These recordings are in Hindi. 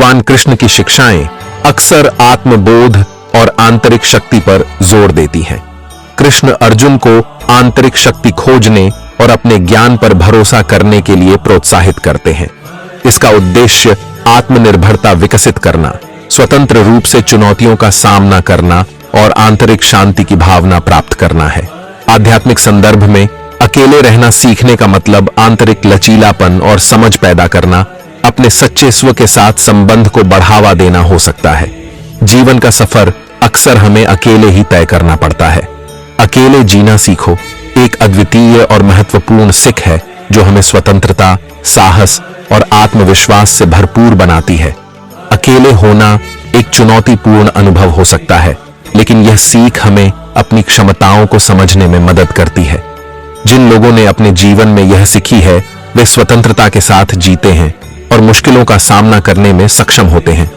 भगवान कृष्ण की शिक्षाएं अक्सर आत्मबोध और आंतरिक शक्ति पर जोर देती हैं। कृष्ण अर्जुन को आंतरिक शक्ति खोजने और अपने ज्ञान पर भरोसा करने के लिए प्रोत्साहित करते हैं। इसका उद्देश्य आत्मनिर्भरता विकसित करना, स्वतंत्र रूप से चुनौतियों का सामना करना और आंतरिक शांति की भावना प्राप्त करना है। आध्यात्मिक संदर्भ में अकेले रहना सीखने का मतलब आंतरिक लचीलापन और समझ पैदा करना, अपने सच्चे स्व के साथ संबंध को बढ़ावा देना हो सकता है। जीवन का सफर अक्सर हमें अकेले ही तय करना पड़ता है। अकेले जीना सीखो एक अद्वितीय और महत्वपूर्ण सीख है जो हमें स्वतंत्रता, साहस और आत्मविश्वास से भरपूर बनाती है। अकेले होना एक चुनौतीपूर्ण अनुभव हो सकता है, लेकिन यह सीख हमें अपनी क्षमताओं को समझने में मदद करती है। जिन लोगों ने अपने जीवन में यह सीखी है, वे स्वतंत्रता के साथ जीते हैं और मुश्किलों का सामना करने में सक्षम होते हैं।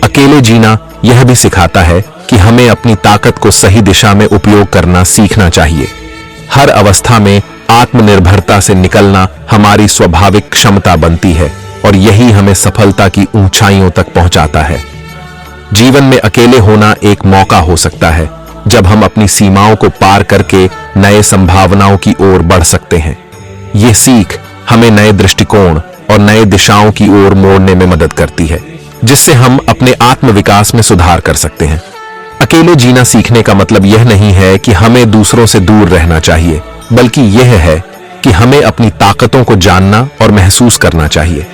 अकेले जीना यह भी सिखाता है कि हमें अपनी ताकत को सही दिशा में उपयोग करना सीखना चाहिए। हर अवस्था में आत्मनिर्भरता से निकलना हमारी स्वाभाविक क्षमता बनती है और यही हमें सफलता की ऊंचाइयों तक पहुंचाता है। जीवन में अकेले होना एक मौका हो सकता है जब हम अपनी सीमाओं को पार करके नए संभावनाओं की ओर बढ़ सकते हैं। ये सीख हमें नए दृष्टिकोण और नए दिशाओं की ओर मोड़ने में मदद करती है, जिससे हम अपने आत्मविकास में सुधार कर सकते हैं। अकेले जीना सीखने का मतलब यह नहीं है कि हमें दूसरों से दूर रहना चाहिए, बल्कि यह है कि हमें अपनी ताकतों को जानना और महसूस करना चाहिए।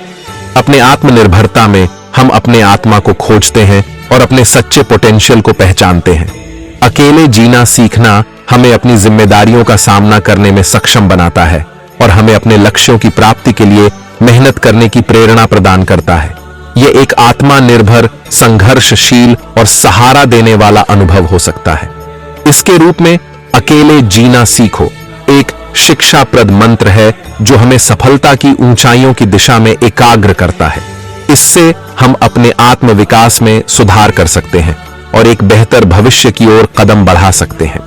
अपने आत्मनिर्भरता में हम अपने आत्मा को खोजते हैं और अपने सच्चे पोटेंशियल को पहचानते हैं। अकेले जीना सीखना हमें अपनी जिम्मेदारियों का सामना करने में सक्षम बनाता है और हमें अपने लक्ष्यों की प्राप्ति के लिए मेहनत करने की प्रेरणा प्रदान करता है। यह एक आत्मनिर्भर, संघर्षशील और सहारा देने वाला अनुभव हो सकता है। इसके रूप में अकेले जीना सीखो एक शिक्षाप्रद मंत्र है जो हमें सफलता की ऊंचाइयों की दिशा में एकाग्र करता है। इससे हम अपने आत्मविकास में सुधार कर सकते हैं और एक बेहतर भविष्य की ओर कदम बढ़ा सकते हैं।